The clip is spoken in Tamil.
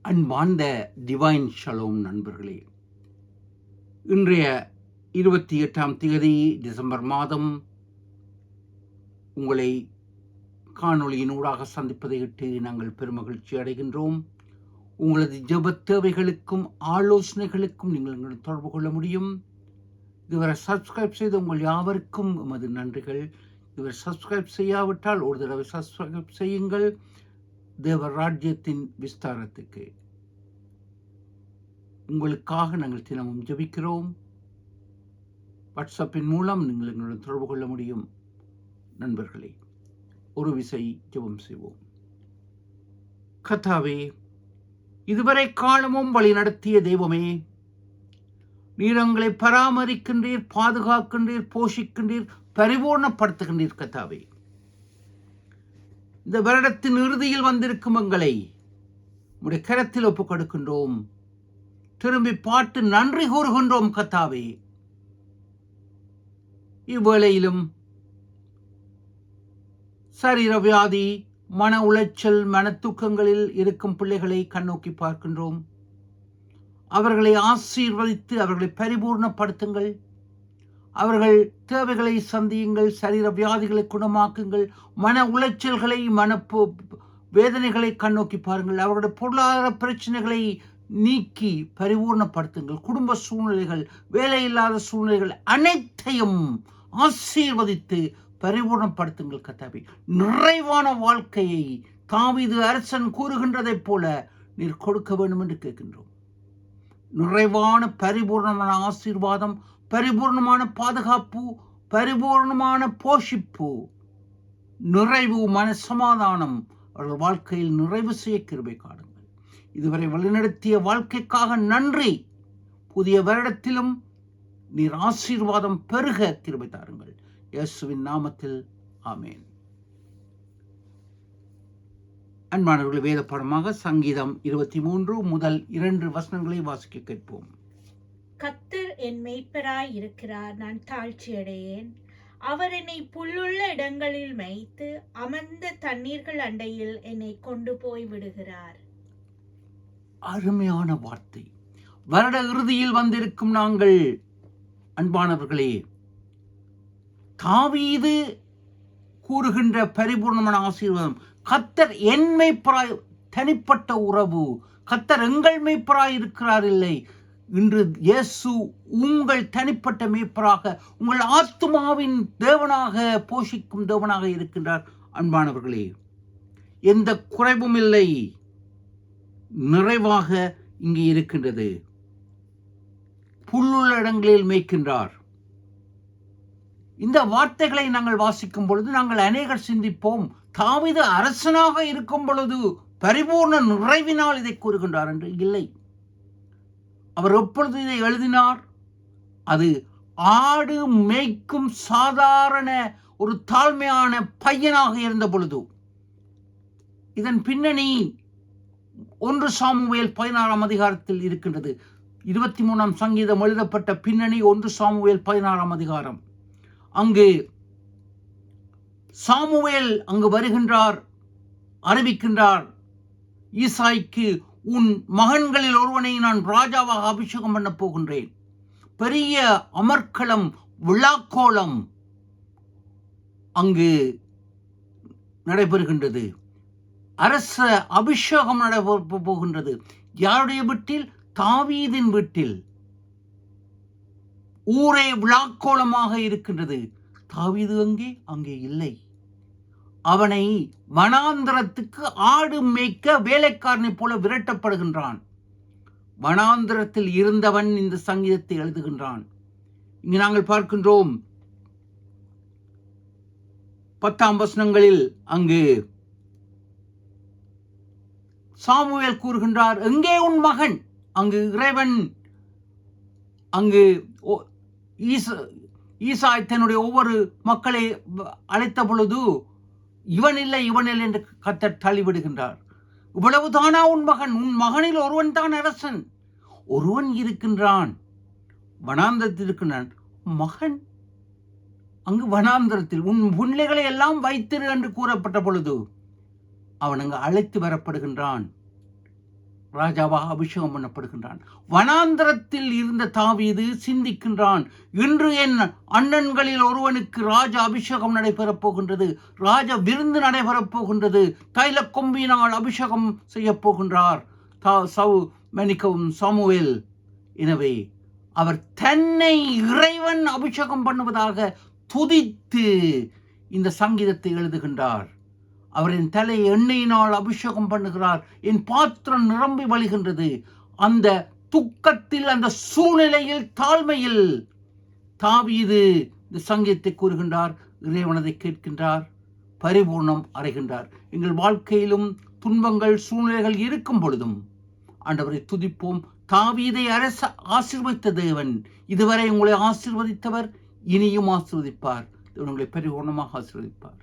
அன்பார்ந்த டிவைன் ஷலோம் நண்பர்களே, இன்றைய 28ஆம் தேதி டிசம்பர் மாதம் உங்களை காணொளியினூடாக சந்திப்பதையிட்டு நாங்கள் பெருமகிழ்ச்சி அடைகின்றோம். உங்களது ஜெப தேவைகளுக்கும் ஆலோசனைகளுக்கும் நீங்கள் எங்களை தொடர்பு கொள்ள முடியும். இதுவரை சப்ஸ்கிரைப் செய்த உங்கள் யாவருக்கும் எமது நன்றிகள். இதுவரை சப்ஸ்கிரைப் செய்யாவிட்டால் ஒரு தடவை சப்ஸ்கிரைப் செய்யுங்கள். தேவ ராஜ்யத்தின் விஸ்தாரத்துக்கு உங்களுக்காக நாங்கள் தினமும் ஜெபிக்கிறோம். வாட்ஸ்அப்பின் மூலம் நீங்கள் எங்களுடன் தொடர்பு கொள்ள முடியும். நண்பர்களே, ஒரு விசை ஜெபம் செய்வோம். கர்த்தாவே, இதுவரை காலமும் வழி நடத்திய தெய்வமே, நீர் எங்களை பராமரிக்கின்றீர், பாதுகாக்கின்றீர், போஷிக்கின்றீர், பரிபூர்ணப்படுத்துகின்றீர். கர்த்தாவே, இந்த வருடத்தின் இறுதியில் வந்திருக்கும் எங்களை உம்முடைய கரத்தில் ஒப்புக் கொடுக்கின்றோம். திரும்பி பார்த்து நன்றி கூறுகின்றோம். கர்த்தாவே, இவ்வேளையிலும் சரீர வியாதி, மன உளைச்சல், மன துக்கங்களில் இருக்கும் பிள்ளைகளை கண்ணோக்கி பார்க்கின்றோம். அவர்களை ஆசீர்வதித்து அவர்களை பரிபூர்ணப்படுத்துங்கள். அவர்கள் தேவைகளை சந்தியுங்கள். சரீர வியாதிகளை குணமாக்குங்கள். மன உளைச்சல்களை, மன வேதனைகளை கண்ணோக்கி பாருங்கள். அவர்களுடைய பொருளாதார பிரச்சனைகளை நீக்கி பரிபூர்ணப்படுத்துங்கள். குடும்ப சூழ்நிலைகள், வேலையில்லாத சூழ்நிலைகள் அனைத்தையும் ஆசீர்வதித்து பரிபூர்ணப்படுத்துங்கள். கர்த்தாவே, நிறைவான வாழ்க்கையை தாவீது அரசன் கூறுகின்றதைப் போல நீர் கொடுக்க வேண்டும் என்று கேட்கின்றோம். நிறைவான பரிபூர்ணமான ஆசீர்வாதம், பரிபூர்ணமான பாதுகாப்பு, பரிபூர்ணமான போஷிப்பு, நிறைவு, மன சமாதானம் அவர்கள் வாழ்க்கையில் நிறைவு செய்ய கிருபை காணுங்கள். இதுவரை வழிநடத்திய வாழ்க்கைக்காக நன்றி. புதிய வருடத்திலும் நீர் ஆசீர்வாதம் பெருக கிருபை தாருங்கள். இயேசுவின் நாமத்தில் ஆமேன். அன்பானவர்கள், வேத பாடமாக சங்கீதம் 23 முதல் 2 வசனங்களை வாசிக்க கேட்போம். கர்த்தர் என் மேய்ப்பராய் இருக்கிறார், நான் தாழ்ச்சி அடையேன். அவர் என்னை புல்லுள்ள இடங்களில் மேய்த்து அமர்ந்த தண்ணீர்கள் அண்டையில் என்னை கொண்டு போய் விடுகிறார். அருமையான வார்த்தை. வருட இறுதியில் வந்திருக்கும் நாங்கள் அன்பானவர்களே, தாவீது கூறுகின்ற பரிபூர்ணமான ஆசீர்வாதம், கர்த்தர் என் மேய்ப்பராய், தனிப்பட்ட உறவு. கர்த்தர் எங்கள் மேய்ப்பராய் இருக்கிறார் இல்லை. இன்று இயேசு உங்கள் தனிப்பட்ட மேய்ப்பராக, உங்கள் ஆத்துமாவின் தேவனாக, போஷிக்கும் தேவனாக இருக்கின்றார். அன்பானவர்களே, எந்த குறைவும் இல்லை, நிறைவாக இங்கே இருக்கின்றது. புல்லுள்ள இடங்களில் மேய்க்கின்றார். இந்த வார்த்தைகளை நாங்கள் வாசிக்கும் பொழுது நாங்கள் அநேகர் சிந்திப்போம், தாவீது அரசனாக இருக்கும் பொழுது பரிபூர்ண நிறைவினால் இதை கூறுகின்றார் என்று. இல்லை, அவர் எப்பொழுது இதை எழுதினார்? அது ஆடு மேய்க்கும் சாதாரண ஒரு தாழ்மையான பையனாக இருந்த பொழுது. இதன் பின்னணி 1 சாமுவேல் 16ஆம் அதிகாரத்தில் இருக்கின்றது. 23ஆம் சங்கீதம் எழுதப்பட்ட பின்னணி 1 சாமுவேல் 16ஆம் அதிகாரம். அங்கு சாமுவேல் அங்கு வருகின்றார், அறிவிக்கின்றார் ஈசாய்க்கு, உன் மகன்களில் ஒருவனை நான் ராஜாவாக அபிஷேகம் பண்ண போகின்றேன். பெரிய அமர்க்களம், விழாக்கோலம் அங்கு நடைபெறுகின்றது. அரச அபிஷேகம் நடைபெற போகின்றது. யாருடைய வீட்டில்? தாவீதின் வீட்டில். ஊரே விழாக்கோலமாக இருக்கின்றது. தாவீது அங்கே இல்லை. அவனை வனாந்திரத்துக்கு ஆடு மேய்க்க வேலைக்காரனை போல விரட்டப்படுகின்றான். வனாந்திரத்தில் இருந்தவன் இந்த சங்கீதத்தை எழுதுகின்றான். இங்கு நாங்கள் பார்க்கின்றோம் 10ஆம் வசனங்களில் அங்கு சாமுவேல் கூறுகின்றார், எங்கே உன் மகன்? அங்கு இறைவன், அங்கு ஈசாய் தன்னுடைய ஒவ்வொரு மக்களை அழைத்த பொழுது இவன் இல்லை என்று கர்த்தர் தள்ளிவிடுகின்றார். இவ்வளவுதானா உன் மகன்? உன் மகனில் ஒருவன் தான் அரசன். ஒருவன் இருக்கின்றான், வனாந்தரத்தில் இருக்கின்றான். மகன் அங்கு வனாந்தரத்தில் உன் பிள்ளைகளை எல்லாம் வைத்திரு என்று கூறப்பட்ட பொழுது அவன் அங்கு அழைத்து வரப்படுகின்றான். ராஜாவாக அபிஷேகம் பண்ணப்படுகின்றான். வனாந்தரத்தில் இருந்த தாவீது சிந்திக்கின்றான், இன்று என் அண்ணன்களில் ஒருவனுக்கு ராஜ அபிஷேகம் நடைபெறப் போகின்றது, ராஜ விருந்து நடைபெறப் போகின்றது, தைல கொம்பினால் அபிஷேகம் செய்ய போகின்றார் சாமுவேல். எனவே அவர் தன்னை இறைவன் அபிஷேகம் பண்ணுவதாக துதித்து இந்த சங்கீதத்தை எழுதுகின்றார். அவரின் தலை எண்ணெயினால் அபிஷேகம் பண்ணுகிறார், என் பாத்திரம் நிரம்பி வழிகின்றது. அந்த துக்கத்தில், அந்த சூழ்நிலையில், தாழ்மையில் தாவீது இந்த சங்கீதத்தை கூறுகின்றார், இறைவனதை கேட்கின்றார், பரிபூர்ணம் அடைகின்றார். எங்கள் வாழ்க்கையிலும் துன்பங்கள் சூழ்நிலைகள் இருக்கும் பொழுதும் ஆண்டவரை துதிப்போம். தாவீதை ஆசீர்வதித்த தேவன் இதுவரை உங்களை ஆசீர்வதித்தவர், இனியும் ஆசீர்வதிப்பார். உங்களை பரிபூர்ணமாக ஆசீர்வதிப்பார்.